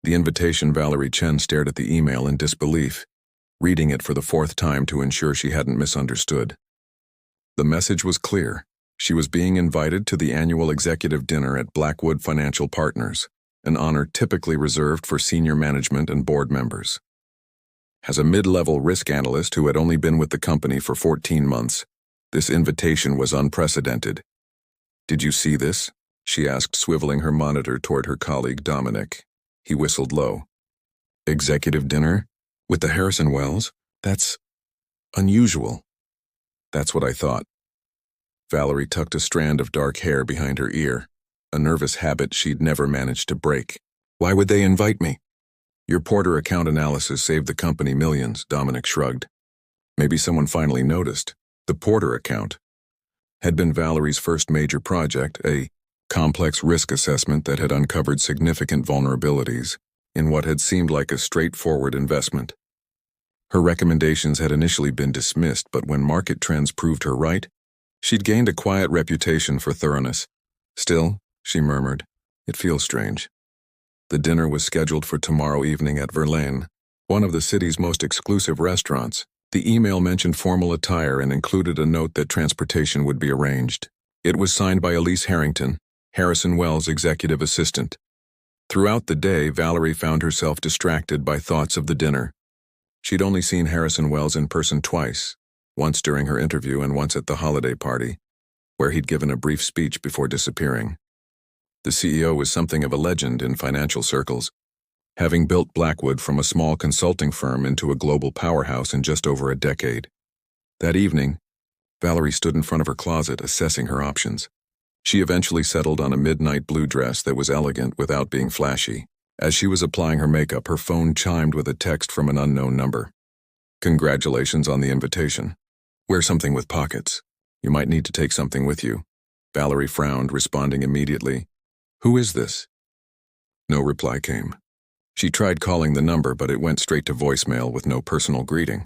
The invitation. Valerie Chen stared at the email in disbelief, reading it for the fourth time to ensure she hadn't misunderstood. The message was clear. She was being invited to the annual executive dinner at Blackwood Financial Partners, an honor typically reserved for senior management and board members. As a mid-level risk analyst who had only been with the company for 14 months, this invitation was unprecedented. "Did you see this?" she asked, swiveling her monitor toward her colleague Dominic. He whistled low. "Executive dinner? With the Harrison Wells? That's unusual." "That's what I thought." Valerie tucked a strand of dark hair behind her ear, a nervous habit she'd never managed to break. "Why would they invite me?" "Your Porter account analysis saved the company millions," Dominic shrugged. Maybe someone finally noticed. The Porter account had been Valerie's first major project, a complex risk assessment that had uncovered significant vulnerabilities in what had seemed like a straightforward investment. Her recommendations had initially been dismissed, but when market trends proved her right, she'd gained a quiet reputation for thoroughness. "Still," she murmured, "it feels strange." The dinner was scheduled for tomorrow evening at Verlaine, one of the city's most exclusive restaurants. The email mentioned formal attire and included a note that transportation would be arranged. It was signed by Elise Harrington, Harrison Wells' executive assistant. Throughout the day, Valerie found herself distracted by thoughts of the dinner. She'd only seen Harrison Wells in person twice, once during her interview and once at the holiday party, where he'd given a brief speech before disappearing. The CEO was something of a legend in financial circles, having built Blackwood from a small consulting firm into a global powerhouse in just over a decade. That evening, Valerie stood in front of her closet assessing her options. She eventually settled on a midnight blue dress that was elegant without being flashy. As she was applying her makeup, her phone chimed with a text from an unknown number. "Congratulations on the invitation. Wear something with pockets. You might need to take something with you." Valerie frowned, responding immediately, "Who is this?" No reply came. She tried calling the number, but it went straight to voicemail with no personal greeting.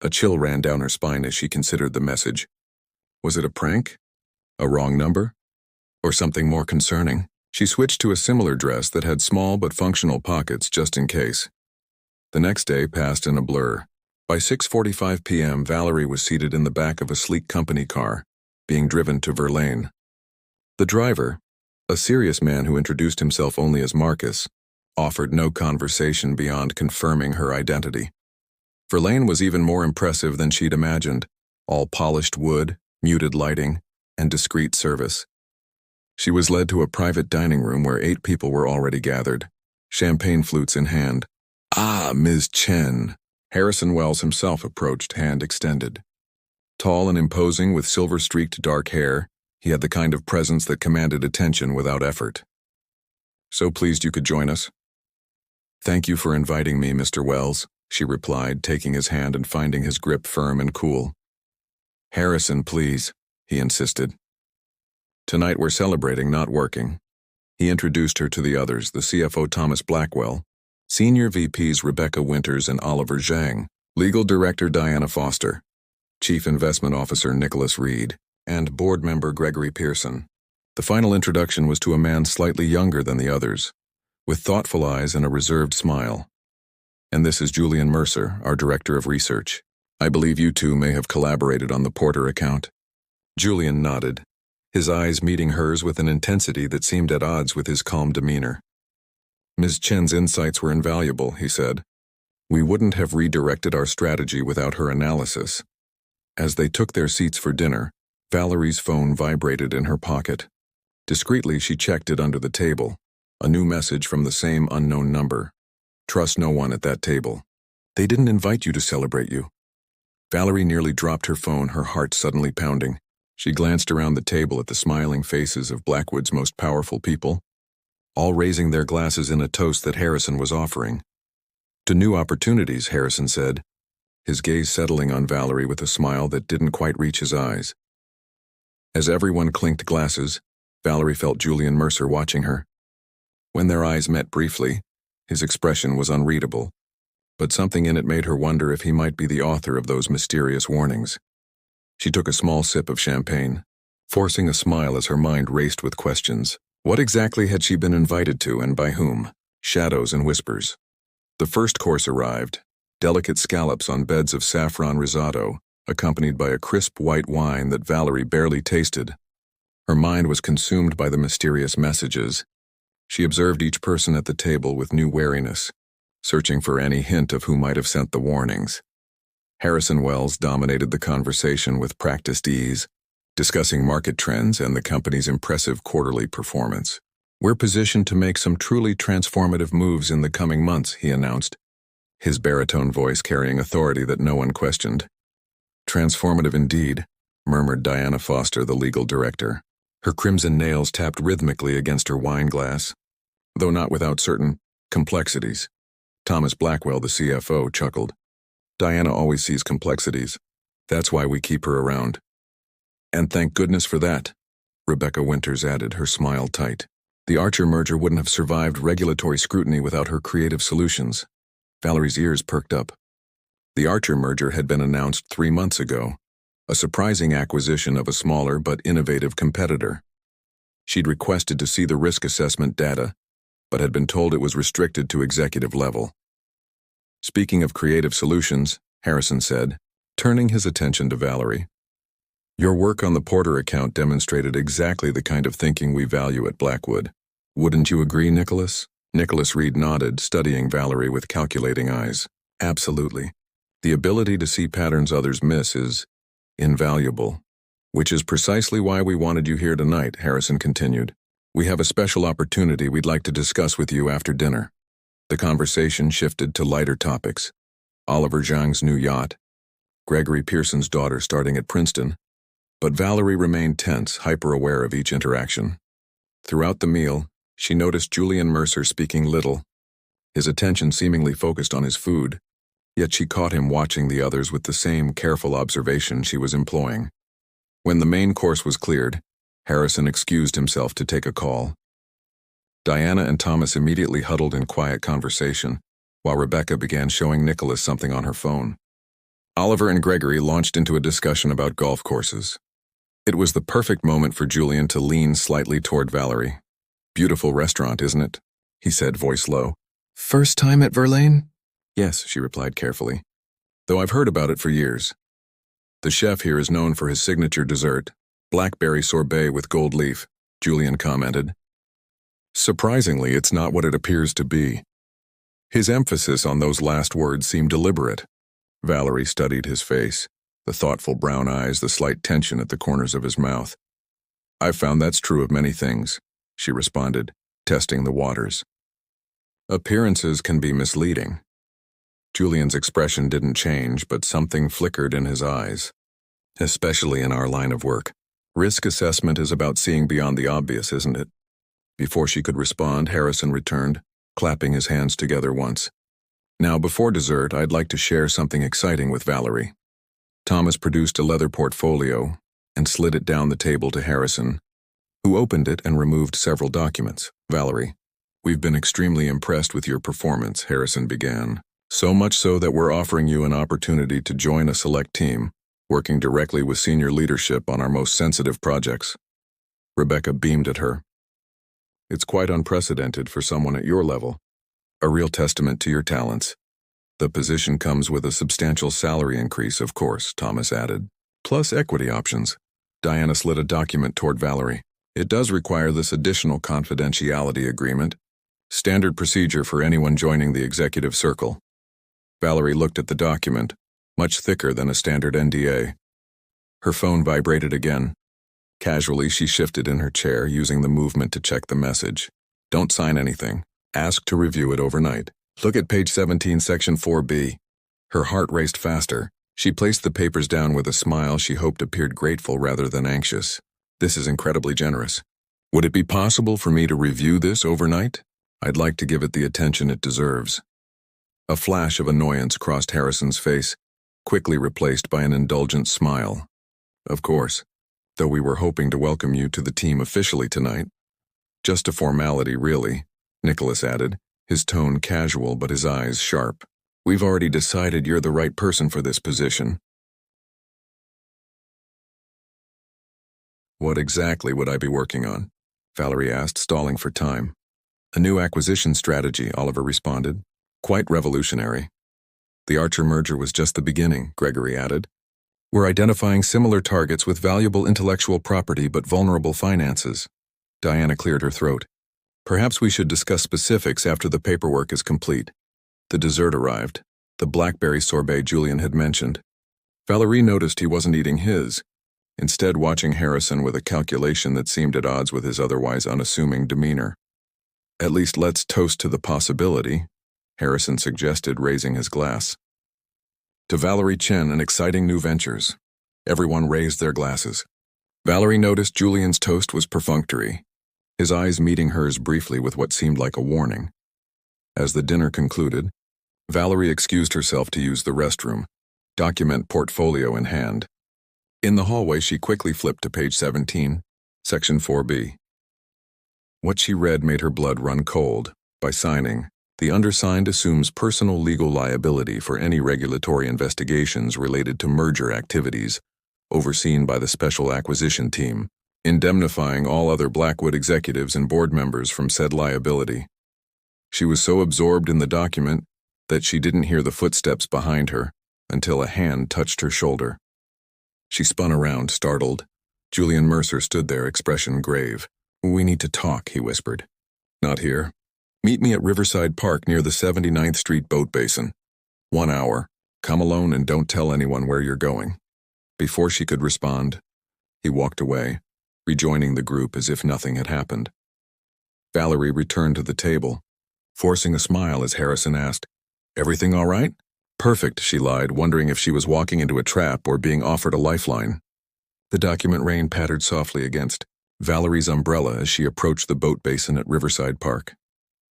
A chill ran down her spine as she considered the message. Was it a prank? A wrong number? Or something more concerning? She switched to a similar dress that had small but functional pockets just in case. The next day passed in a blur. By 6:45 p.m., Valerie was seated in the back of a sleek company car, being driven to Verlaine. The driver, a serious man who introduced himself only as Marcus, offered no conversation beyond confirming her identity. Verlaine was even more impressive than she'd imagined, all polished wood, muted lighting, and discreet service. She was led to a private dining room where 8 people were already gathered, champagne flutes in hand. "Ah, Ms. Chen." Harrison Wells himself approached, hand extended. Tall and imposing with silver-streaked dark hair, he had the kind of presence that commanded attention without effort. "So pleased you could join us." "Thank you for inviting me, Mr. Wells," she replied, taking his hand and finding his grip firm and cool. "Harrison, please," he insisted. "Tonight we're celebrating, not working." He introduced her to the others, the CFO Thomas Blackwell, Senior VPs Rebecca Winters and Oliver Zhang, Legal Director Diana Foster, Chief Investment Officer Nicholas Reed, and Board Member Gregory Pearson. The final introduction was to a man slightly younger than the others, with thoughtful eyes and a reserved smile. "And this is Julian Mercer, our Director of Research. I believe you two may have collaborated on the Porter account." Julian nodded, his eyes meeting hers with an intensity that seemed at odds with his calm demeanor. "Ms. Chen's insights were invaluable," he said. "We wouldn't have redirected our strategy without her analysis." As they took their seats for dinner, Valerie's phone vibrated in her pocket. Discreetly, she checked it under the table. A new message from the same unknown number. "Trust no one at that table. They didn't invite you to celebrate you." Valerie nearly dropped her phone, her heart suddenly pounding. She glanced around the table at the smiling faces of Blackwood's most powerful people, all raising their glasses in a toast that Harrison was offering. "To new opportunities," Harrison said, his gaze settling on Valerie with a smile that didn't quite reach his eyes. As everyone clinked glasses, Valerie felt Julian Mercer watching her. When their eyes met briefly, his expression was unreadable, but something in it made her wonder if he might be the author of those mysterious warnings. She took a small sip of champagne, forcing a smile as her mind raced with questions. What exactly had she been invited to, and by whom? shadows and whispers. The first course arrived, delicate scallops on beds of saffron risotto, accompanied by a crisp white wine that Valerie barely tasted. Her mind was consumed by the mysterious messages. She observed each person at the table with new wariness, searching for any hint of who might have sent the warnings. Harrison Wells dominated the conversation with practiced ease, discussing market trends and the company's impressive quarterly performance. "We're positioned to make some truly transformative moves in the coming months," he announced, his baritone voice carrying authority that no one questioned. "Transformative indeed," murmured Diana Foster, the legal director. Her crimson nails tapped rhythmically against her wine glass, though not without certain complexities. Thomas Blackwell, the CFO, chuckled. "Diana always sees complexities. That's why we keep her around." "And thank goodness for that," Rebecca Winters added, her smile tight. The Archer merger wouldn't have survived regulatory scrutiny without her creative solutions. Valerie's ears perked up. The Archer merger had been announced 3 months ago, a surprising acquisition of a smaller but innovative competitor. She'd requested to see the risk assessment data, but had been told it was restricted to executive level. "Speaking of creative solutions," Harrison said, turning his attention to Valerie, "your work on the Porter account demonstrated exactly the kind of thinking we value at Blackwood. Wouldn't you agree, Nicholas?" Nicholas Reed nodded, studying Valerie with calculating eyes. "Absolutely. The ability to see patterns others miss is invaluable. Which is precisely why we wanted you here tonight," Harrison continued. "We have a special opportunity we'd like to discuss with you after dinner." The conversation shifted to lighter topics. Oliver Zhang's new yacht, Gregory Pearson's daughter starting at Princeton, but Valerie remained tense, hyper-aware of each interaction. Throughout the meal, she noticed Julian Mercer speaking little, his attention seemingly focused on his food, yet she caught him watching the others with the same careful observation she was employing. When the main course was cleared, Harrison excused himself to take a call. Diana and Thomas immediately huddled in quiet conversation, while Rebecca began showing Nicholas something on her phone. Oliver and Gregory launched into a discussion about golf courses. It was the perfect moment for Julian to lean slightly toward Valerie. "Beautiful restaurant, isn't it?" he said, voice low. "First time at Verlaine?" "Yes," she replied carefully, "though I've heard about it for years. The chef here is known for his signature dessert, blackberry sorbet with gold leaf," Julian commented. "Surprisingly, it's not what it appears to be." His emphasis on those last words seemed deliberate. Valerie studied his face, the thoughtful brown eyes, the slight tension at the corners of his mouth. "I've found that's true of many things," she responded, testing the waters. "Appearances can be misleading." Julian's expression didn't change, but something flickered in his eyes. "Especially in our line of work. Risk assessment is about seeing beyond the obvious, isn't it?" Before she could respond, Harrison returned, clapping his hands together once. "Now, before dessert, I'd like to share something exciting with Valerie." Thomas produced a leather portfolio and slid it down the table to Harrison, who opened it and removed several documents. "Valerie, we've been extremely impressed with your performance," Harrison began. "So much so that we're offering you an opportunity to join a select team, working directly with senior leadership on our most sensitive projects." Rebecca beamed at her. "It's quite unprecedented for someone at your level. A real testament to your talents. The position comes with a substantial salary increase, of course," Thomas added, "plus equity options." Diana slid a document toward Valerie. "It does require this additional confidentiality agreement, standard procedure for anyone joining the executive circle." Valerie looked at the document, much thicker than a standard NDA. Her phone vibrated again. Casually, she shifted in her chair, using the movement to check the message. "Don't sign anything. Ask to review it overnight. Look at page 17, section 4B. Her heart raced faster. She placed the papers down with a smile she hoped appeared grateful rather than anxious. "This is incredibly generous. Would it be possible for me to review this overnight? I'd like to give it the attention it deserves." A flash of annoyance crossed Harrison's face, quickly replaced by an indulgent smile. "Of course, though we were hoping to welcome you to the team officially tonight." "Just a formality, really," Nicholas added, his tone casual but his eyes sharp. "We've already decided you're the right person for this position." "What exactly would I be working on?" Valerie asked, stalling for time. A new acquisition strategy, Oliver responded. Quite revolutionary. The Archer merger was just the beginning, Gregory added. We're identifying similar targets with valuable intellectual property but vulnerable finances. Diana cleared her throat. Perhaps we should discuss specifics after the paperwork is complete. The dessert arrived, the blackberry sorbet Julian had mentioned. Valerie noticed he wasn't eating his, instead watching Harrison with a calculation that seemed at odds with his otherwise unassuming demeanor. At least let's toast to the possibility, Harrison suggested, raising his glass. To Valerie Chen and exciting new ventures. Everyone raised their glasses. Valerie noticed Julian's toast was perfunctory, his eyes meeting hers briefly with what seemed like a warning. As the dinner concluded, Valerie excused herself to use the restroom, document portfolio in hand. In the hallway, she quickly flipped to page 17, section 4B. What she read made her blood run cold. By signing, the undersigned assumes personal legal liability for any regulatory investigations related to merger activities, overseen by the Special Acquisition Team, indemnifying all other Blackwood executives and board members from said liability. She was so absorbed in the document that she didn't hear the footsteps behind her until a hand touched her shoulder. She spun around, startled. Julian Mercer stood there, expression grave. "We need to talk," he whispered. "Not here. Meet me at Riverside Park near the 79th Street boat basin. 1 hour. Come alone and don't tell anyone where you're going." Before she could respond, he walked away, rejoining the group as if nothing had happened. Valerie returned to the table, forcing a smile as Harrison asked, "Everything all right?" "Perfect," she lied, wondering if she was walking into a trap or being offered a lifeline. The document rain pattered softly against Valerie's umbrella as she approached the boat basin at Riverside Park.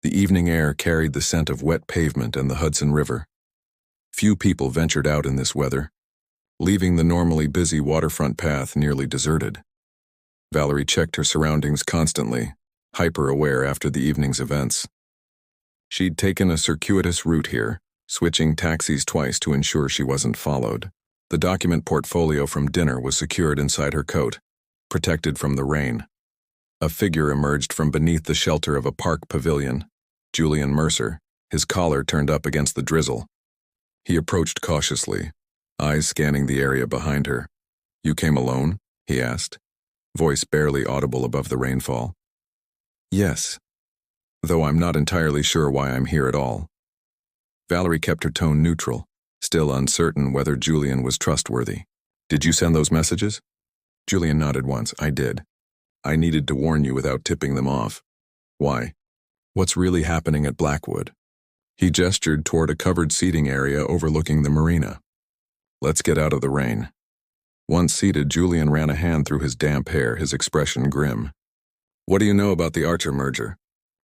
The evening air carried the scent of wet pavement and the Hudson River. Few people ventured out in this weather, leaving the normally busy waterfront path nearly deserted. Valerie checked her surroundings constantly, hyper-aware after the evening's events. She'd taken a circuitous route here, switching taxis twice to ensure she wasn't followed. The document portfolio from dinner was secured inside her coat, protected from the rain. A figure emerged from beneath the shelter of a park pavilion, Julian Mercer, his collar turned up against the drizzle. He approached cautiously, eyes scanning the area behind her. "You came alone?" he asked, voice barely audible above the rainfall. "Yes, though I'm not entirely sure why I'm here at all." Valerie kept her tone neutral, still uncertain whether Julian was trustworthy. "Did you send those messages?" Julian nodded once. "I did. I needed to warn you without tipping them off." "Why? What's really happening at Blackwood?" He gestured toward a covered seating area overlooking the marina. "Let's get out of the rain." Once seated, Julian ran a hand through his damp hair, his expression grim. "What do you know about the Archer merger?"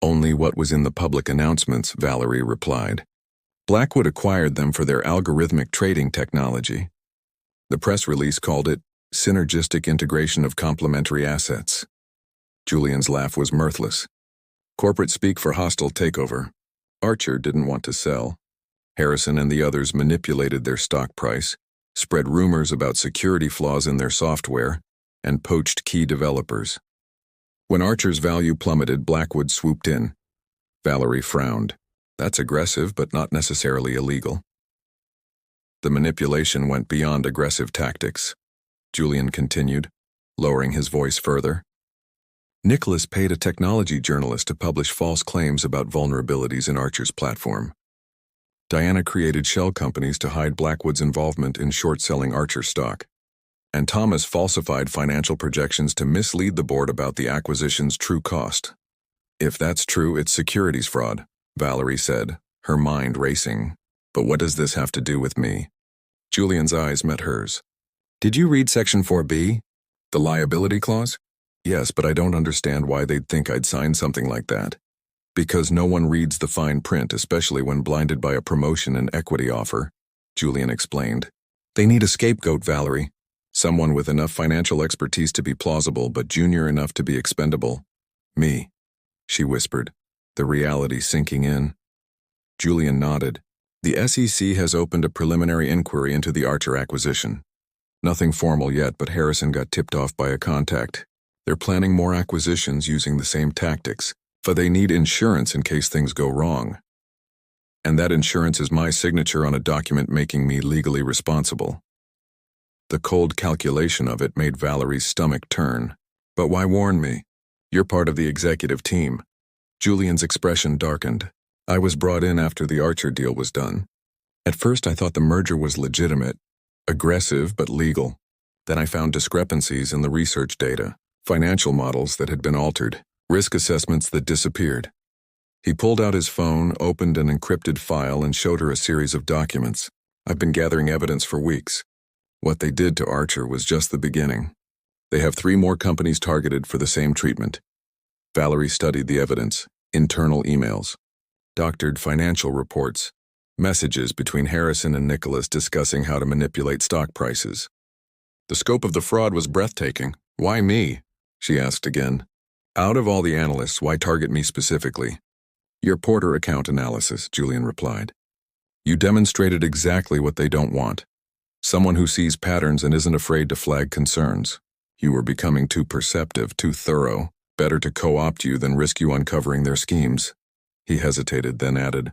"Only what was in the public announcements," Valerie replied. Blackwood acquired them for their algorithmic trading technology. The press release called it synergistic integration of complementary assets. Julian's laugh was mirthless. Corporate speak for hostile takeover. Archer didn't want to sell. Harrison and the others manipulated their stock price, spread rumors about security flaws in their software, and poached key developers. When Archer's value plummeted, Blackwood swooped in. Valerie frowned. That's aggressive, but not necessarily illegal. The manipulation went beyond aggressive tactics, Julian continued, lowering his voice further. Nicholas paid a technology journalist to publish false claims about vulnerabilities in Archer's platform. Diana created shell companies to hide Blackwood's involvement in short-selling Archer stock. And Thomas falsified financial projections to mislead the board about the acquisition's true cost. "If that's true, it's securities fraud," Valerie said, her mind racing. "But what does this have to do with me?" Julian's eyes met hers. "Did you read Section 4B? The liability clause?" "Yes, but I don't understand why they'd think I'd sign something like that." "Because no one reads the fine print, especially when blinded by a promotion and equity offer," Julian explained. "They need a scapegoat, Valerie. Someone with enough financial expertise to be plausible, but junior enough to be expendable." "Me," she whispered, the reality sinking in. Julian nodded. "The SEC has opened a preliminary inquiry into the Archer acquisition. Nothing formal yet, but Harrison got tipped off by a contact. They're planning more acquisitions using the same tactics, but they need insurance in case things go wrong. And that insurance is my signature on a document making me legally responsible. The cold calculation of it made Valerie's stomach turn. But why warn me? You're part of the executive team. Julian's expression darkened. I was brought in after the Archer deal was done. At first I thought the merger was legitimate, aggressive but legal. Then I found discrepancies in the research data, financial models that had been altered, risk assessments that disappeared. He pulled out his phone, opened an encrypted file, and showed her a series of documents. I've been gathering evidence for weeks. What they did to Archer was just the beginning. They have 3 more companies targeted for the same treatment. Valerie studied the evidence, internal emails, doctored financial reports, messages between Harrison and Nicholas discussing how to manipulate stock prices. The scope of the fraud was breathtaking. Why me? She asked again. Out of all the analysts, why target me specifically? Your Porter account analysis, Julian replied. You demonstrated exactly what they don't want. Someone who sees patterns and isn't afraid to flag concerns. You were becoming too perceptive, too thorough. Better to co-opt you than risk you uncovering their schemes. He hesitated, then added,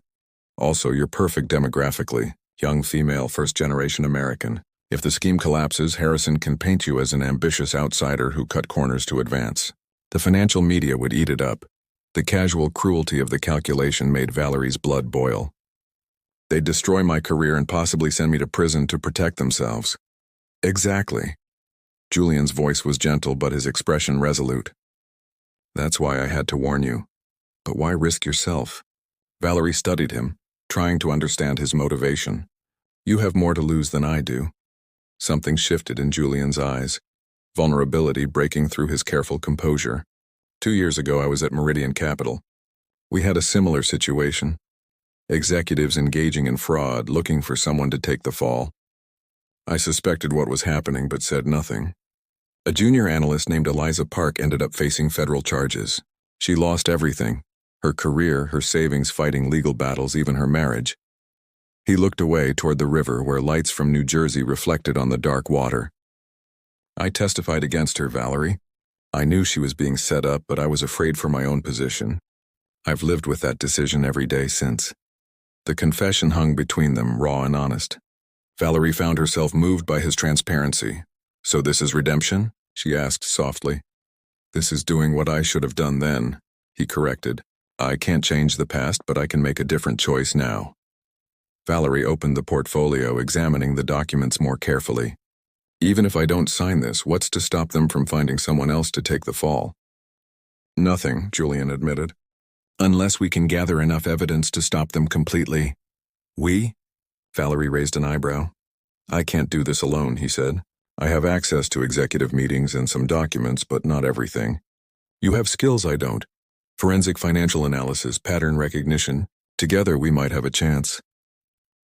also, you're perfect demographically. Young female, first-generation American. If the scheme collapses, Harrison can paint you as an ambitious outsider who cut corners to advance. The financial media would eat it up. The casual cruelty of the calculation made Valerie's blood boil. They'd destroy my career and possibly send me to prison to protect themselves. Exactly. Julian's voice was gentle, but his expression resolute. That's why I had to warn you. But why risk yourself? Valerie studied him, trying to understand his motivation. You have more to lose than I do. Something shifted in Julian's eyes, vulnerability breaking through his careful composure. 2 years ago, I was at Meridian Capital. We had a similar situation. Executives engaging in fraud, looking for someone to take the fall. I suspected what was happening, but said nothing. A junior analyst named Eliza Park ended up facing federal charges. She lost everything. Her career, her savings fighting legal battles, even her marriage. He looked away toward the river where lights from New Jersey reflected on the dark water. I testified against her, Valerie. I knew she was being set up, but I was afraid for my own position. I've lived with that decision every day since. The confession hung between them, raw and honest. Valerie found herself moved by his transparency. So this is redemption? She asked softly. This is doing what I should have done then, he corrected. I can't change the past, but I can make a different choice now. Valerie opened the portfolio, examining the documents more carefully. Even if I don't sign this, what's to stop them from finding someone else to take the fall? Nothing, Julian admitted. Unless we can gather enough evidence to stop them completely. We? Valerie raised an eyebrow. I can't do this alone, he said. I have access to executive meetings and some documents, but not everything. You have skills I don't. Forensic financial analysis, pattern recognition. Together we might have a chance.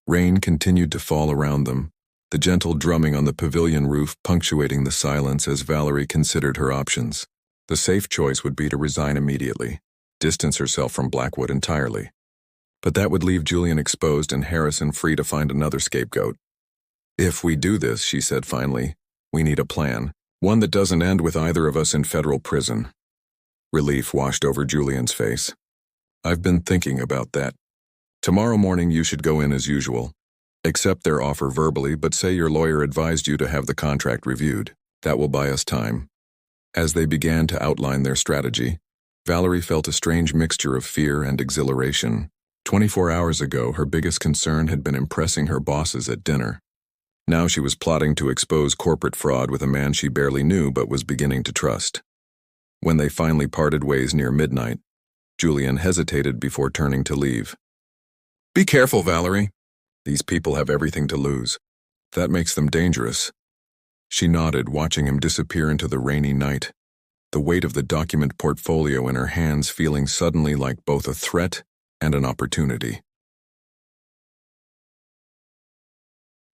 Rain continued to fall around them, the gentle drumming on the pavilion roof punctuating the silence as Valerie considered her options. The safe choice would be to resign immediately, distance herself from Blackwood entirely. But that would leave Julian exposed and Harrison free to find another scapegoat. If we do this, she said finally, we need a plan, one that doesn't end with either of us in federal prison. Relief washed over Julian's face. I've been thinking about that. Tomorrow morning you should go in as usual. Accept their offer verbally, but say your lawyer advised you to have the contract reviewed. That will buy us time. As they began to outline their strategy, Valerie felt a strange mixture of fear and exhilaration. 24 hours ago, her biggest concern had been impressing her bosses at dinner. Now she was plotting to expose corporate fraud with a man she barely knew but was beginning to trust. When they finally parted ways near midnight, Julian hesitated before turning to leave. Be careful, Valerie. These people have everything to lose. That makes them dangerous. She nodded, watching him disappear into the rainy night, the weight of the document portfolio in her hands feeling suddenly like both a threat and an opportunity.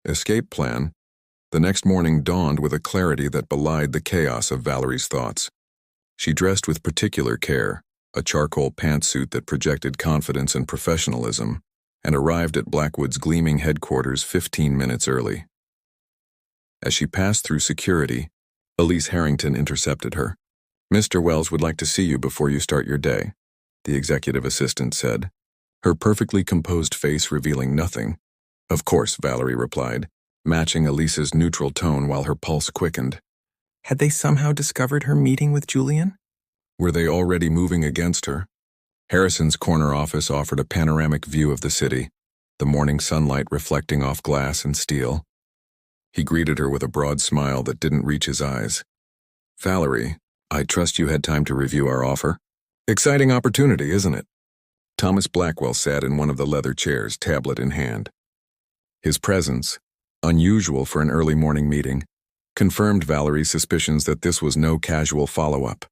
Escape plan. The next morning dawned with a clarity that belied the chaos of Valerie's thoughts. She dressed with particular care, a charcoal pantsuit that projected confidence and professionalism, and arrived at Blackwood's gleaming headquarters 15 minutes early. As she passed through security, Elise Harrington intercepted her. Mr. Wells would like to see you before you start your day. the executive assistant said, her perfectly composed face revealing nothing. Of course, Valerie replied, matching Elisa's neutral tone while her pulse quickened. Had they somehow discovered her meeting with Julian? Were they already moving against her? Harrison's corner office offered a panoramic view of the city, the morning sunlight reflecting off glass and steel. He greeted her with a broad smile that didn't reach his eyes. Valerie, I trust you had time to review our offer. Exciting opportunity, isn't it? Thomas Blackwell sat in one of the leather chairs, tablet in hand. His presence, unusual for an early morning meeting, confirmed Valerie's suspicions that this was no casual follow-up.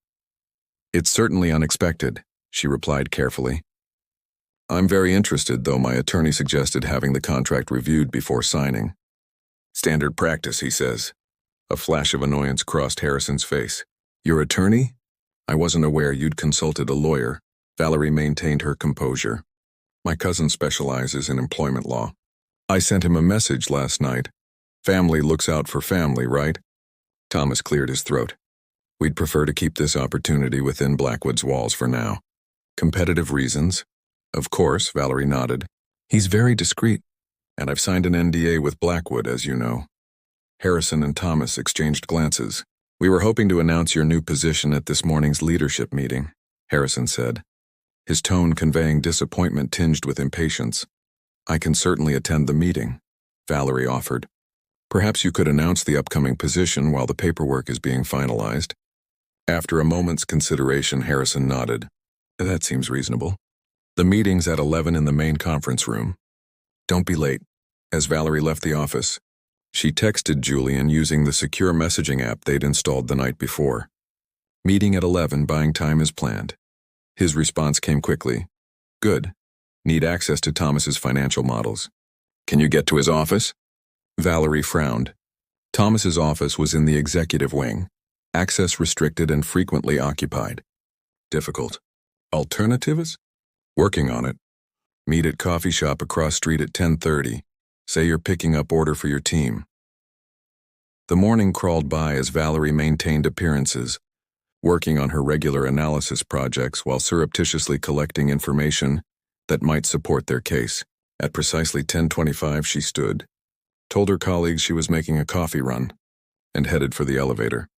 It's certainly unexpected, she replied carefully. I'm very interested, though my attorney suggested having the contract reviewed before signing. Standard practice, he says. A flash of annoyance crossed Harrison's face. Your attorney? I wasn't aware you'd consulted a lawyer. Valerie maintained her composure. My cousin specializes in employment law. I sent him a message last night. Family looks out for family, right? Thomas cleared his throat. We'd prefer to keep this opportunity within Blackwood's walls for now. Competitive reasons? Of course, Valerie nodded. He's very discreet, and I've signed an NDA with Blackwood, as you know. Harrison and Thomas exchanged glances. We were hoping to announce your new position at this morning's leadership meeting, Harrison said, his tone conveying disappointment tinged with impatience. I can certainly attend the meeting, Valerie offered. Perhaps you could announce the upcoming position while the paperwork is being finalized. After a moment's consideration, Harrison nodded. That seems reasonable. The meeting's at 11 in the main conference room. Don't be late. As Valerie left the office, she texted Julian using the secure messaging app they'd installed the night before. Meeting at 11, buying time as planned. His response came quickly. Good. Need access to Thomas's financial models. Can you get to his office? Valerie frowned. Thomas's office was in the executive wing, access restricted and frequently occupied. Difficult. Alternatives? Working on it. Meet at coffee shop across street at 10:30. Say you're picking up order for your team. The morning crawled by as Valerie maintained appearances, working on her regular analysis projects while surreptitiously collecting information that might support their case. At precisely 10:25 she stood, told her colleagues she was making a coffee run, and headed for the elevator.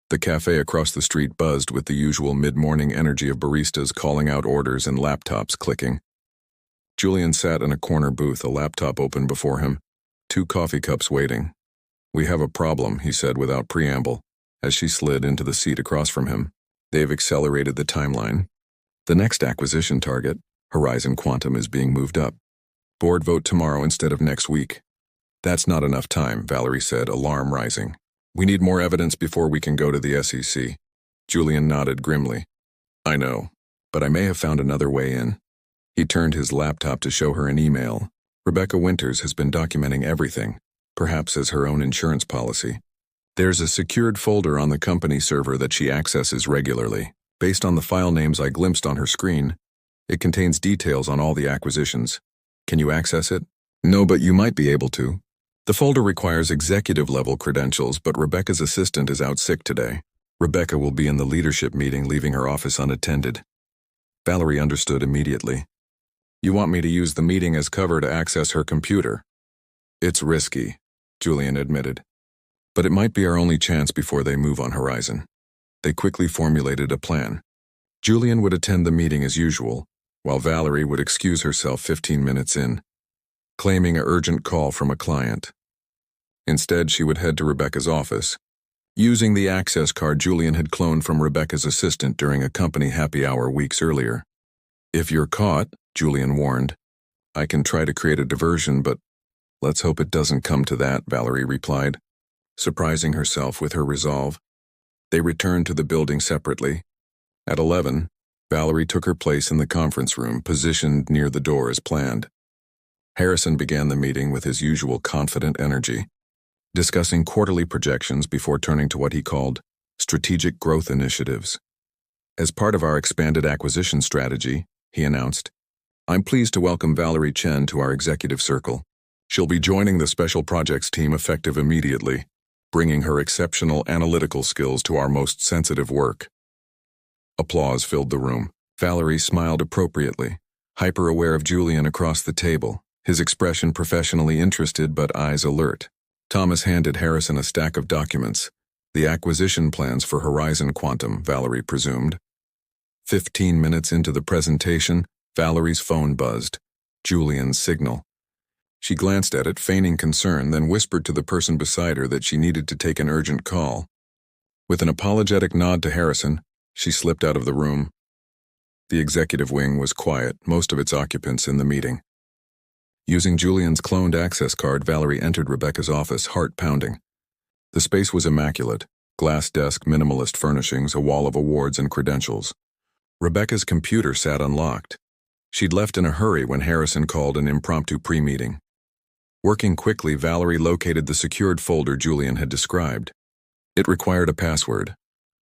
The cafe across the street buzzed with the usual mid-morning energy of baristas calling out orders and laptops clicking. Julian sat in a corner booth, a laptop open before him, 2 coffee cups waiting. We have a problem, he said without preamble, as she slid into the seat across from him. They've accelerated the timeline. The next acquisition target, Horizon Quantum, is being moved up. Board vote tomorrow instead of next week. That's not enough time, Valerie said, alarm rising. We need more evidence before we can go to the SEC. Julian nodded grimly. I know, but I may have found another way in. He turned his laptop to show her an email. Rebecca Winters has been documenting everything, perhaps as her own insurance policy. There's a secured folder on the company server that she accesses regularly. Based on the file names I glimpsed on her screen, it contains details on all the acquisitions. Can you access it? No, but you might be able to. The folder requires executive-level credentials, but Rebecca's assistant is out sick today. Rebecca will be in the leadership meeting, leaving her office unattended. Valerie understood immediately. You want me to use the meeting as cover to access her computer? It's risky, Julian admitted. But it might be our only chance before they move on Horizon. They quickly formulated a plan. Julian would attend the meeting as usual, while Valerie would excuse herself 15 minutes in, claiming an urgent call from a client. Instead, she would head to Rebecca's office, using the access card Julian had cloned from Rebecca's assistant during a company happy hour weeks earlier. If you're caught, Julian warned, I can try to create a diversion, but let's hope it doesn't come to that, Valerie replied, surprising herself with her resolve. They returned to the building separately. At 11, Valerie took her place in the conference room, positioned near the door as planned. Harrison began the meeting with his usual confident energy, discussing quarterly projections before turning to what he called strategic growth initiatives. As part of our expanded acquisition strategy, he announced, I'm pleased to welcome Valerie Chen to our executive circle. She'll be joining the special projects team effective immediately, bringing her exceptional analytical skills to our most sensitive work. Applause filled the room. Valerie smiled appropriately, hyper-aware of Julian across the table, his expression professionally interested but eyes alert. Thomas handed Harrison a stack of documents. The acquisition plans for Horizon Quantum, Valerie presumed. 15 minutes into the presentation, Valerie's phone buzzed. Julian's signal. She glanced at it, feigning concern, then whispered to the person beside her that she needed to take an urgent call. With an apologetic nod to Harrison, she slipped out of the room. The executive wing was quiet, most of its occupants in the meeting. Using Julian's cloned access card, Valerie entered Rebecca's office, heart pounding. The space was immaculate. Glass desk, minimalist furnishings, a wall of awards and credentials. Rebecca's computer sat unlocked. She'd left in a hurry when Harrison called an impromptu pre-meeting. Working quickly, Valerie located the secured folder Julian had described. It required a password,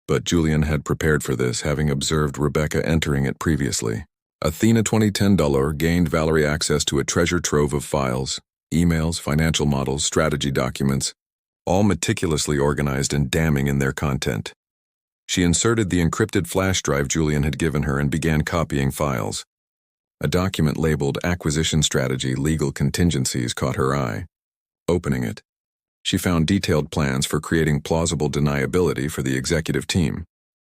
but Julian had prepared for this, having observed Rebecca entering it previously. Athena $2010 gained Valerie access to a treasure trove of files, emails, financial models, strategy documents, all meticulously organized and damning in their content. She inserted the encrypted flash drive Julian had given her and began copying files. A document labeled Acquisition Strategy Legal Contingencies caught her eye. Opening it, she found detailed plans for creating plausible deniability for the executive team,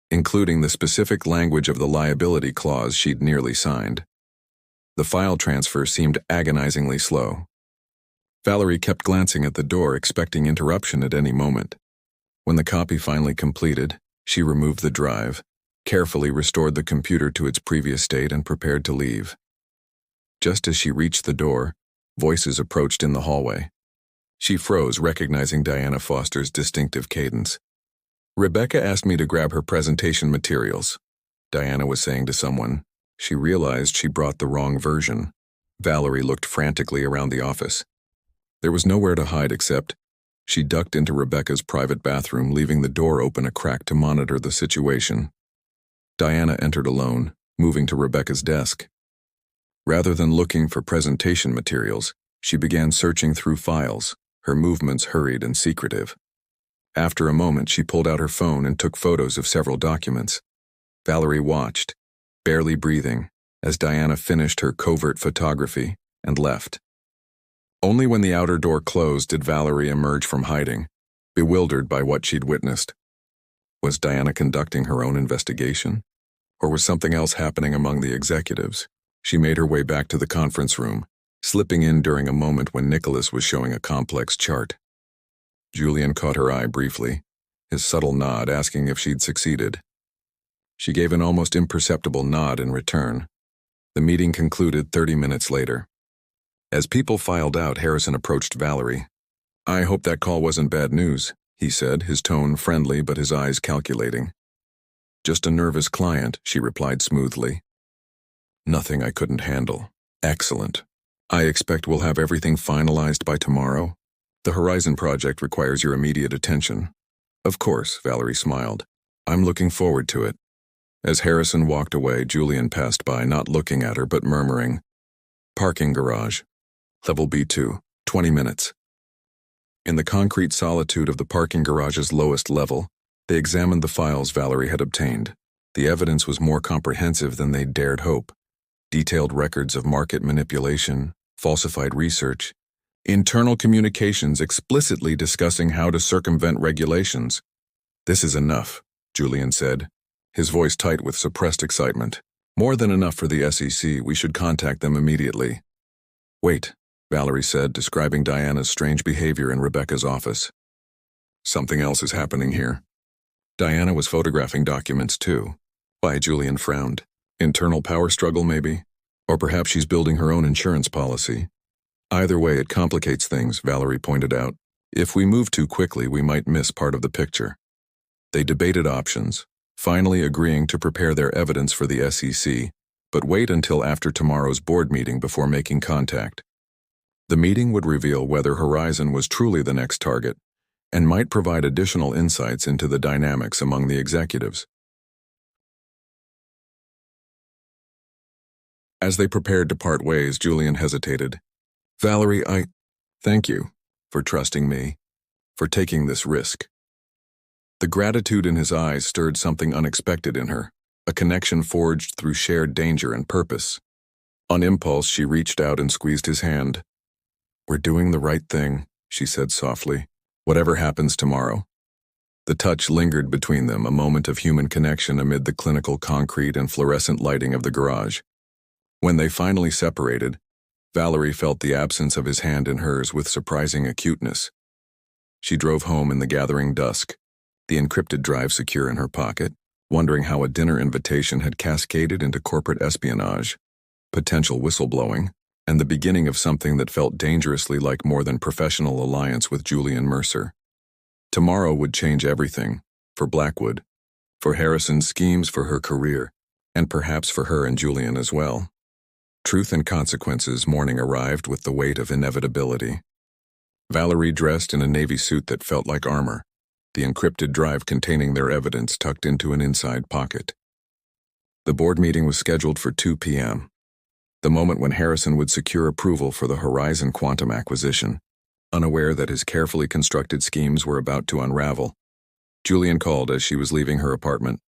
including the specific language of the liability clause she'd nearly signed. The file transfer seemed agonizingly slow. Valerie kept glancing at the door, expecting interruption at any moment. When the copy finally completed, she removed the drive, carefully restored the computer to its previous state, and prepared to leave. Just as she reached the door, voices approached in the hallway. She froze, recognizing Diana Foster's distinctive cadence. "Rebecca asked me to grab her presentation materials," Diana was saying to someone. She realized she brought the wrong version. Valerie looked frantically around the office. There was nowhere to hide except she ducked into Rebecca's private bathroom, leaving the door open a crack to monitor the situation. Diana entered alone, moving to Rebecca's desk. Rather than looking for presentation materials, she began searching through files, her movements hurried and secretive. After a moment, she pulled out her phone and took photos of several documents. Valerie watched, barely breathing, as Diana finished her covert photography and left. Only when the outer door closed did Valerie emerge from hiding, bewildered by what she'd witnessed. Was Diana conducting her own investigation? Or was something else happening among the executives? She made her way back to the conference room, slipping in during a moment when Nicholas was showing a complex chart. Julian caught her eye briefly, his subtle nod asking if she'd succeeded. She gave an almost imperceptible nod in return. The meeting concluded 30 minutes later. As people filed out, Harrison approached Valerie. "I hope that call wasn't bad news," he said, his tone friendly but his eyes calculating. "Just a nervous client," she replied smoothly. "Nothing I couldn't handle." "Excellent. I expect we'll have everything finalized by tomorrow. The Horizon project requires your immediate attention." "Of course," Valerie smiled. "I'm looking forward to it." As Harrison walked away, Julian passed by, not looking at her but murmuring, "Parking garage. Level B2, 20 minutes." In the concrete solitude of the parking garage's lowest level, they examined the files Valerie had obtained. The evidence was more comprehensive than they dared hope. Detailed records of market manipulation, falsified research, internal communications explicitly discussing how to circumvent regulations. "This is enough," Julian said, his voice tight with suppressed excitement. "More than enough for the SEC. We should contact them immediately." "Wait," Valerie said, describing Diana's strange behavior in Rebecca's office. "Something else is happening here." Diana was photographing documents too. Why, Julian frowned. Internal power struggle, maybe? Or perhaps she's building her own insurance policy. Either way, it complicates things, Valerie pointed out. If we move too quickly, we might miss part of the picture. They debated options, finally agreeing to prepare their evidence for the SEC, but wait until after tomorrow's board meeting before making contact. The meeting would reveal whether Horizon was truly the next target, and might provide additional insights into the dynamics among the executives. As they prepared to part ways, Julian hesitated. "Valerie, thank you for trusting me, for taking this risk." The gratitude in his eyes stirred something unexpected in her. a connection forged through shared danger and purpose. On impulse, she reached out and squeezed his hand. "We're doing the right thing," she said softly. "Whatever happens tomorrow." The touch lingered between them, a moment of human connection amid the clinical concrete and fluorescent lighting of the garage. When they finally separated, Valerie felt the absence of his hand in hers with surprising acuteness. She drove home in the gathering dusk, the encrypted drive secure in her pocket, wondering how a dinner invitation had cascaded into corporate espionage, potential whistleblowing, and the beginning of something that felt dangerously like more than professional alliance with Julian Mercer. Tomorrow would change everything, for Blackwood, for Harrison's schemes for her career, and perhaps for her and Julian as well. Truth and Consequences morning arrived with the weight of inevitability. Valerie dressed in a navy suit that felt like armor, the encrypted drive containing their evidence tucked into an inside pocket. The board meeting was scheduled for 2 p.m., the moment when Harrison would secure approval for the Horizon Quantum acquisition. Unaware that his carefully constructed schemes were about to unravel, Julian called as she was leaving her apartment.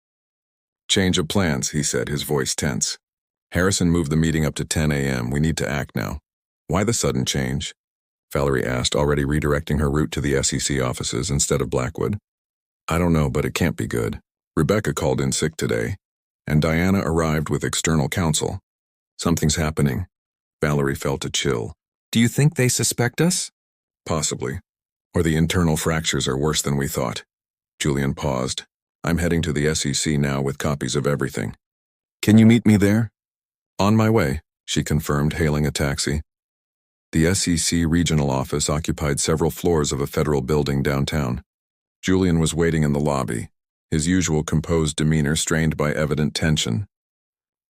"Change of plans," he said, his voice tense. "Harrison moved the meeting up to 10 a.m. We need to act now." "Why the sudden change?" Valerie asked, already redirecting her route to the SEC offices instead of Blackwood. "I don't know, but it can't be good. Rebecca called in sick today, and Diana arrived with external counsel. Something's happening." Valerie felt a chill. "Do you think they suspect us?" "Possibly. Or the internal fractures are worse than we thought." Julian paused. "I'm heading to the SEC now with copies of everything." "Can you meet me there?" "On my way," she confirmed, hailing a taxi. The SEC regional office occupied several floors of a federal building downtown. Julian was waiting in the lobby, his usual composed demeanor strained by evident tension.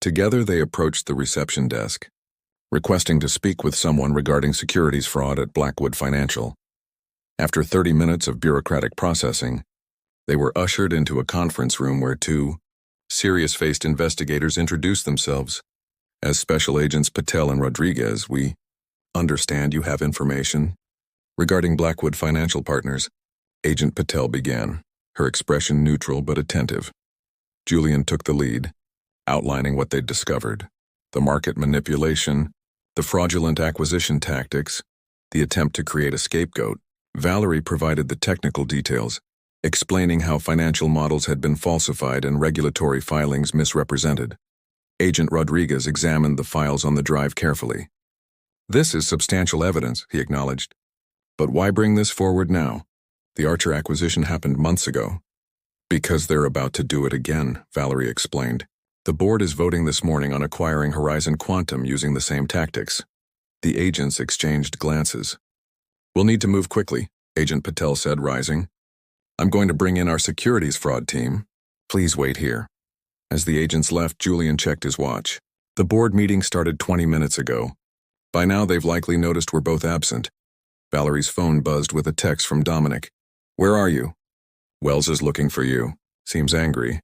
Together they approached the reception desk, requesting to speak with someone regarding securities fraud at Blackwood Financial. After 30 minutes of bureaucratic processing, they were ushered into a conference room where two serious-faced investigators introduced themselves. "As Special Agents Patel and Rodriguez, we understand you have information regarding Blackwood Financial Partners," Agent Patel began, her expression neutral but attentive. Julian took the lead, outlining what they'd discovered: the market manipulation, the fraudulent acquisition tactics, the attempt to create a scapegoat. Valerie provided the technical details, explaining how financial models had been falsified and regulatory filings misrepresented. Agent Rodriguez examined the files on the drive carefully. "This is substantial evidence," he acknowledged. "But why bring this forward now? The Archer acquisition happened months ago." "Because they're about to do it again," Valerie explained. "The board is voting this morning on acquiring Horizon Quantum using the same tactics." The agents exchanged glances. "We'll need to move quickly," Agent Patel said, rising. "I'm going to bring in our securities fraud team. Please wait here." As the agents left, Julian checked his watch. The board meeting started 20 minutes ago. By now, they've likely noticed we're both absent. Valerie's phone buzzed with a text from Dominic. "Where are you?" "Wells is looking for you. Seems angry."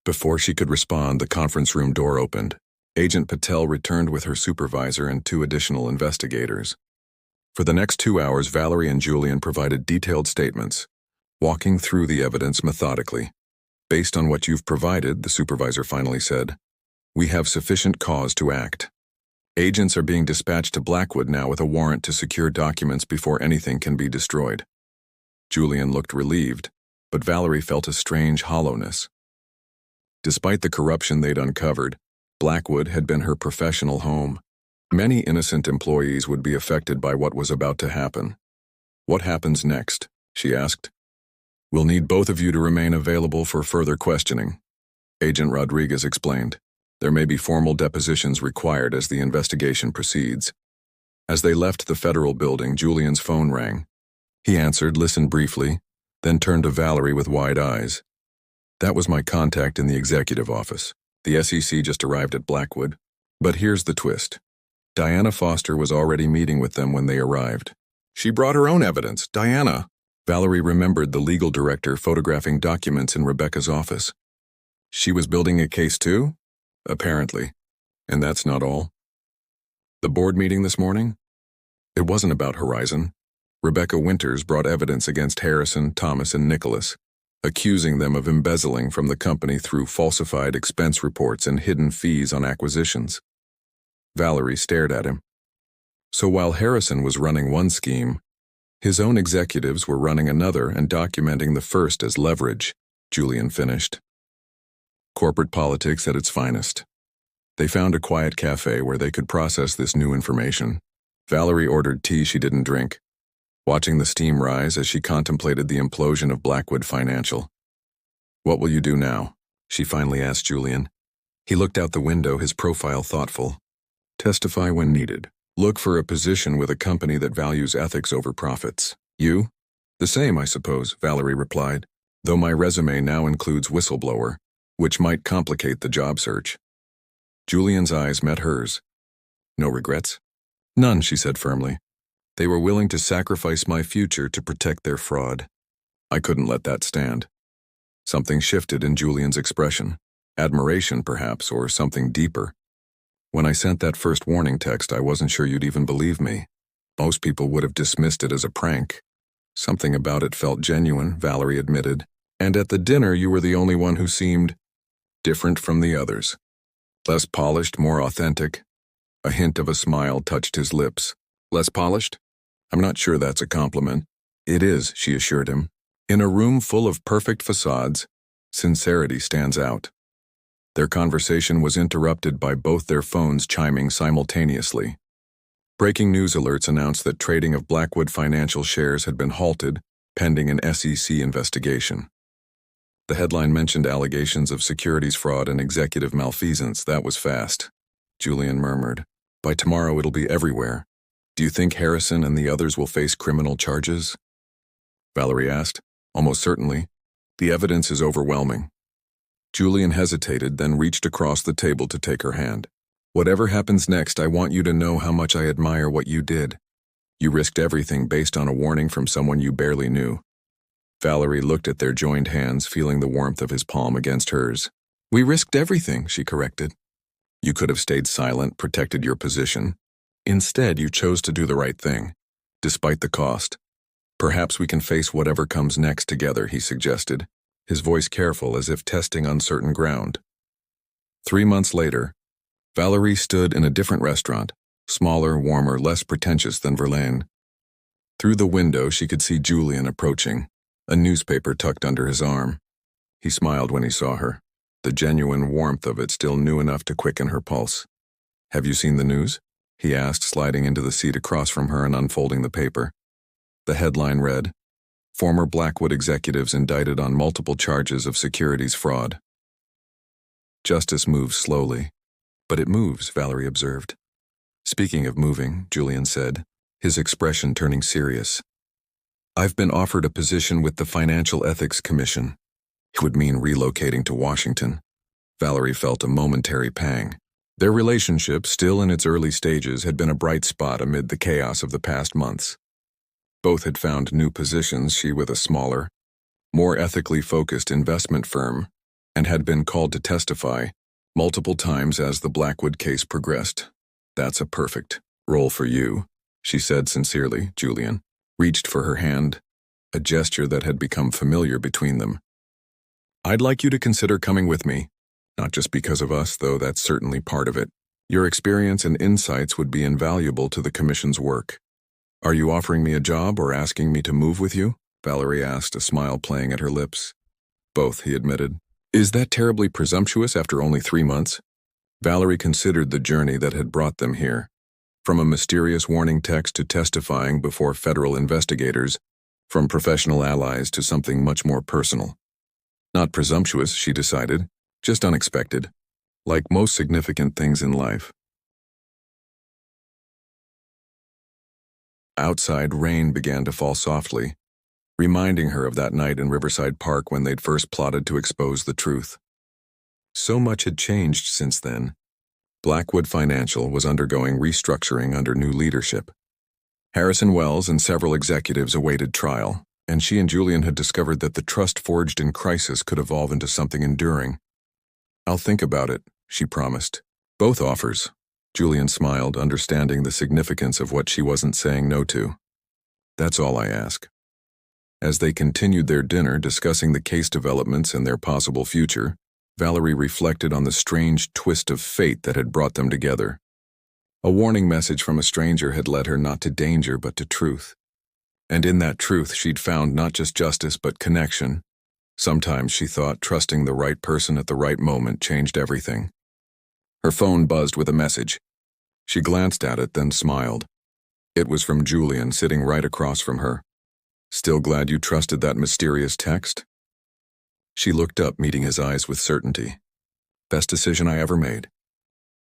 Before she could respond, the conference room door opened. Agent Patel returned with her supervisor and 2 additional investigators. For the next 2 hours, Valerie and Julian provided detailed statements, walking through the evidence methodically. "Based on what you've provided," the supervisor finally said, "we have sufficient cause to act. Agents are being dispatched to Blackwood now with a warrant to secure documents before anything can be destroyed." Julian looked relieved, but Valerie felt a strange hollowness. Despite the corruption they'd uncovered, Blackwood had been her professional home. Many innocent employees would be affected by what was about to happen. "What happens next?" she asked. "We'll need both of you to remain available for further questioning," Agent Rodriguez explained. "There may be formal depositions required as the investigation proceeds." As they left the federal building, Julian's phone rang. He answered, listened briefly, then turned to Valerie with wide eyes. "That was my contact in the executive office. The SEC just arrived at Blackwood. But here's the twist. Diana Foster was already meeting with them when they arrived. She brought her own evidence. Diana." Valerie remembered the legal director photographing documents in Rebecca's office. "She was building a case too?" "Apparently. And that's not all." "The board meeting this morning?" "It wasn't about Horizon. Rebecca Winters brought evidence against Harrison, Thomas, and Nicholas. accusing them of embezzling from the company through falsified expense reports and hidden fees on acquisitions. Valerie stared at him. So while Harrison was running one scheme, his own executives were running another and documenting the first as leverage, Julian finished. Corporate politics at its finest. They found a quiet cafe where they could process this new information. Valerie ordered tea she didn't drink, watching the steam rise as she contemplated the implosion of Blackwood Financial. "What will you do now?" she finally asked Julian. He looked out the window, his profile thoughtful. "Testify when needed. Look for a position with a company that values ethics over profits." "You?" "The same, I suppose," Valerie replied, "though my resume now includes whistleblower, which might complicate the job search." Julian's eyes met hers. "No regrets?" "None," she said firmly. "They were willing to sacrifice my future to protect their fraud. I couldn't let that stand." Something shifted in Julian's expression. Admiration, perhaps, or something deeper. "When I sent that first warning text, I wasn't sure you'd even believe me. Most people would have dismissed it as a prank." "Something about it felt genuine," Valerie admitted. "And at the dinner, you were the only one who seemed different from the others. Less polished, more authentic." A hint of a smile touched his lips. "Less polished? I'm not sure that's a compliment." "It is," she assured him. "In a room full of perfect facades, sincerity stands out." Their conversation was interrupted by both their phones chiming simultaneously. Breaking news alerts announced that trading of Blackwood Financial shares had been halted, pending an SEC investigation. The headline mentioned allegations of securities fraud and executive malfeasance. "That was fast," Julian murmured. "By tomorrow it'll be everywhere. Do you think Harrison and the others will face criminal charges?" Valerie asked. "Almost certainly. The evidence is overwhelming." Julian hesitated, then reached across the table to take her hand. "Whatever happens next, I want you to know how much I admire what you did. You risked everything based on a warning from someone you barely knew." Valerie looked at their joined hands, feeling the warmth of his palm against hers. "We risked everything," she corrected. "You could have stayed silent, protected your position. Instead, you chose to do the right thing, despite the cost. Perhaps we can face whatever comes next together," he suggested, his voice careful as if testing uncertain ground. 3 months later, Valerie stood in a different restaurant, smaller, warmer, less pretentious than Verlaine. Through the window, she could see Julian approaching, a newspaper tucked under his arm. He smiled when he saw her, the genuine warmth of it still new enough to quicken her pulse. "Have you seen the news?" he asked, sliding into the seat across from her and unfolding the paper. The headline read, "Former Blackwood executives indicted on multiple charges of securities fraud." "Justice moves slowly, but it moves," Valerie observed. "Speaking of moving," Julian said, his expression turning serious. "I've been offered a position with the Financial Ethics Commission. It would mean relocating to Washington." Valerie felt a momentary pang. Their relationship, still in its early stages, had been a bright spot amid the chaos of the past months. Both had found new positions, she with a smaller, more ethically focused investment firm, and had been called to testify multiple times as the Blackwood case progressed. "That's a perfect role for you," she said sincerely. Julian reached for her hand, a gesture that had become familiar between them. "I'd like you to consider coming with me. Not just because of us, though that's certainly part of it. Your experience and insights would be invaluable to the Commission's work." "Are you offering me a job or asking me to move with you?" Valerie asked, a smile playing at her lips. "Both," he admitted. "Is that terribly presumptuous after only 3 months?" Valerie considered the journey that had brought them here. From a mysterious warning text to testifying before federal investigators, from professional allies to something much more personal. Not presumptuous, she decided, just unexpected, like most significant things in life. Outside, rain began to fall softly, reminding her of that night in Riverside Park when they'd first plotted to expose the truth. So much had changed since then. Blackwood Financial was undergoing restructuring under new leadership. Harrison Wells and several executives awaited trial, and she and Julian had discovered that the trust forged in crisis could evolve into something enduring. "I'll think about it," she promised. "Both offers." Julian smiled, understanding the significance of what she wasn't saying no to. "That's all I ask." As they continued their dinner discussing the case developments and their possible future, Valerie reflected on the strange twist of fate that had brought them together. A warning message from a stranger had led her not to danger but to truth. And in that truth she'd found not just justice but connection. Sometimes, she thought, trusting the right person at the right moment changed everything. Her phone buzzed with a message. She glanced at it, then smiled. It was from Julian, sitting right across from her. "Still glad you trusted that mysterious text?" She looked up, meeting his eyes with certainty. "Best decision I ever made."